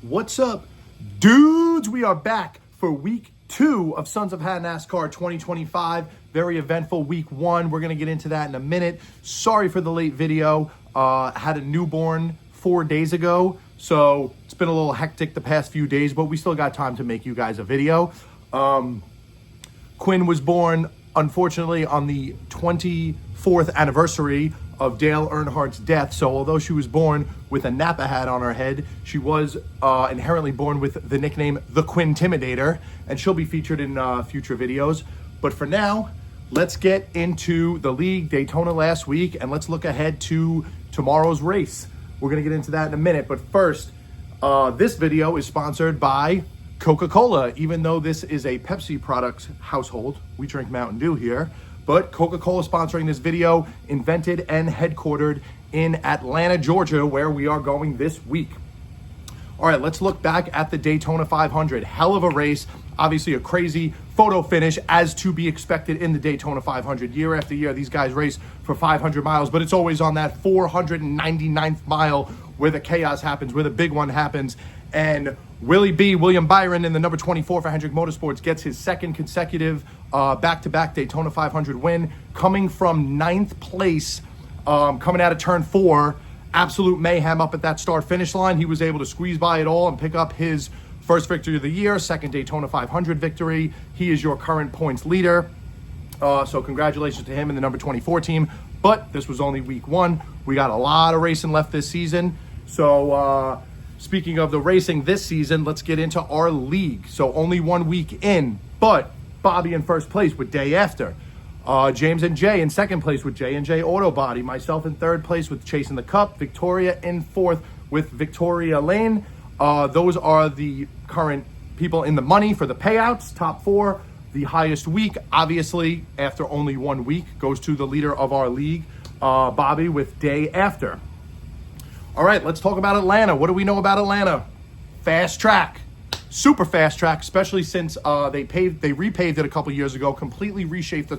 What's up, dudes? We are back for week 2 of Sons of Hat NASCAR 2025. Very eventful week 1. We're going to get into that in a minute. Sorry for the late video. Had a newborn 4 days ago, so it's been a little hectic the past few days, but we still got time to make you guys a video. Quinn was born, unfortunately, on the 24th anniversary of Dale Earnhardt's death. So although she was born with a Napa hat on her head, she was inherently born with the nickname the Quintimidator, and she'll be featured in future videos. But for now, let's get into the league, Daytona last week, and let's look ahead to tomorrow's race. We're gonna get into that in a minute, but first, this video is sponsored by Coca-Cola. Even though this is a Pepsi product household, we drink Mountain Dew here, but Coca-Cola sponsoring this video, invented and headquartered in Atlanta, Georgia, where we are going this week. All right, let's look back at the Daytona 500. Hell of a race. Obviously a crazy photo finish, as to be expected in the Daytona 500. Year after year, these guys race for 500 miles, but it's always on that 499th mile where the chaos happens, where the big one happens. And William Byron, in the number 24 for Hendrick Motorsports, gets his second consecutive back-to-back Daytona 500 win, coming from 9th place, coming out of turn 4. Absolute mayhem up at that start-finish line. He was able to squeeze by it all and pick up his first victory of the year, second Daytona 500 victory. He is your current points leader. So congratulations to him in the number 24 team. But this was only week 1. We got a lot of racing left this season. So speaking of the racing this season, let's get into our league. So only 1 week in, but Bobby in first place with Day After. James and Jay in second place with J&J Auto Body. Myself in third place with Chasing the Cup. Victoria in fourth with Victoria Lane. Those are the current people in the money for the payouts. Top 4, the highest week, obviously, after only 1 week, goes to the leader of our league, Bobby, with Day After. All right, let's talk about Atlanta. What do we know about Atlanta? Fast track. Super fast track, especially since they repaved it a couple years ago, completely reshaped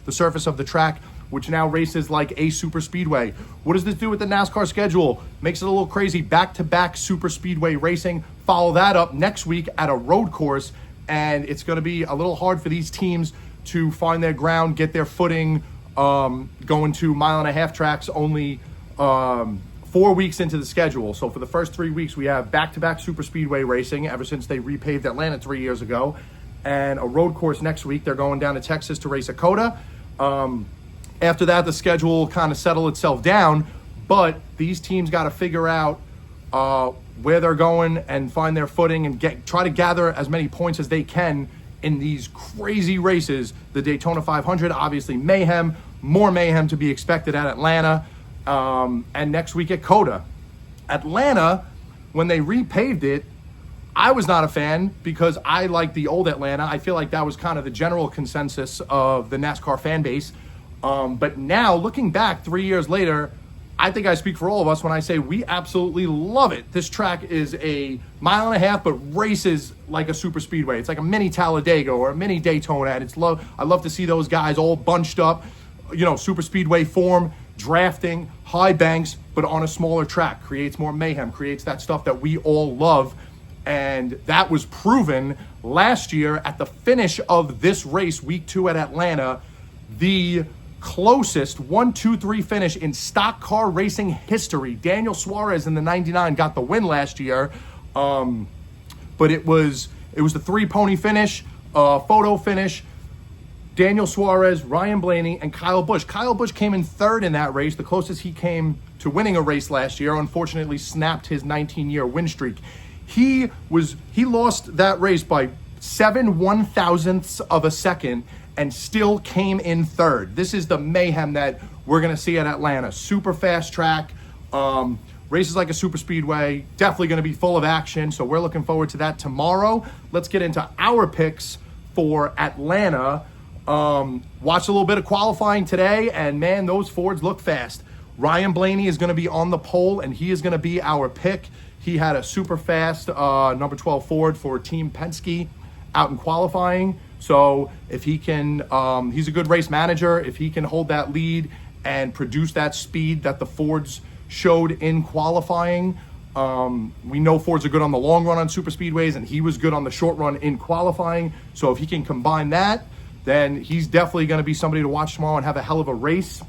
the surface of the track, which now races like a super speedway. What does this do with the NASCAR schedule? Makes it a little crazy. Back-to-back super speedway racing. Follow that up next week at a road course, and it's going to be a little hard for these teams to find their ground, get their footing, going to mile-and-a-half tracks only 4 weeks into the schedule. So for the first 3 weeks, we have back-to-back super speedway racing ever since they repaved Atlanta 3 years ago, and a road course next week. They're going down to Texas to race a COTA. After that, the schedule will kind of settle itself down, but these teams got to figure out where they're going and find their footing and try to gather as many points as they can in these crazy races. The Daytona 500, obviously mayhem, more mayhem to be expected at Atlanta. And next week at COTA. Atlanta, when they repaved it, I was not a fan because I like the old Atlanta. I feel like that was kind of the general consensus of the NASCAR fan base. But now, looking back 3 years later, I think I speak for all of us when I say we absolutely love it. This track is a mile and a half, but races like a super speedway. It's like a mini Talladega or a mini Daytona, and I love to see those guys all bunched up, super speedway form, drafting, high banks, but on a smaller track. Creates more mayhem, creates that stuff that we all love. And that was proven last year at the finish of this race, week 2 at Atlanta. The closest 1-2-3 finish in stock car racing history. Daniel Suarez in the 99 got the win last year. But it was the 3-pony finish, photo finish. Daniel Suarez, Ryan Blaney, and Kyle Busch. Kyle Busch came in third in that race, the closest he came to winning a race last year. Unfortunately, snapped his 19-year win streak. He lost that race by 7 1/1000ths of a second and still came in third. This is the mayhem that we're going to see at Atlanta. Super fast track, races like a super speedway, definitely going to be full of action. So we're looking forward to that tomorrow. Let's get into our picks for Atlanta. Watched a little bit of qualifying today, and man, those Fords look fast. Ryan Blaney is going to be on the pole, and he is going to be our pick. He had a super fast number 12 Ford for Team Penske out in qualifying. So if he can, he's a good race manager. If he can hold that lead and produce that speed that the Fords showed in qualifying, We know Fords are good on the long run on super speedways, and he was good on the short run in qualifying. So if he can combine that, then he's definitely going to be somebody to watch tomorrow and have a hell of a race.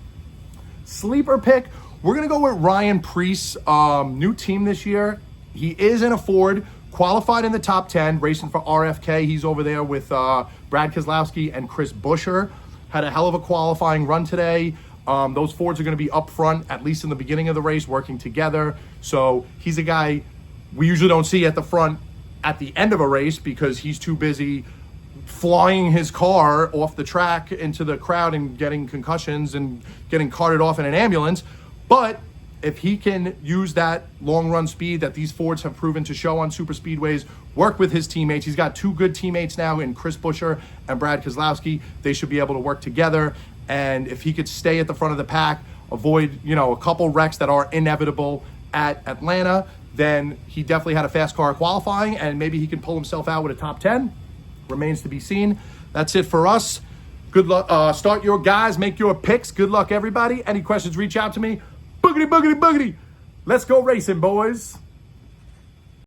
Sleeper pick, we're going to go with Ryan Preece, new team this year. He is in a Ford, qualified in the top 10, racing for RFK. He's over there with Brad Keselowski and Chris Buescher. Had a hell of a qualifying run today. Those Fords are going to be up front, at least in the beginning of the race, working together. So he's a guy we usually don't see at the front at the end of a race because he's too busy flying his car off the track into the crowd and getting concussions and getting carted off in an ambulance. But if he can use that long run speed that these Fords have proven to show on super speedways, work with his teammates. He's got two good teammates now in Chris Buescher and Brad Keselowski. They should be able to work together. And if he could stay at the front of the pack, avoid, a couple wrecks that are inevitable at Atlanta, then he definitely had a fast car qualifying, and maybe he can pull himself out with a top 10. Remains to be seen. That's it for us. Good luck. Start your guys, make your picks. Good luck, everybody. Any questions, reach out to me. Boogity, boogity, boogity. Let's go racing, boys.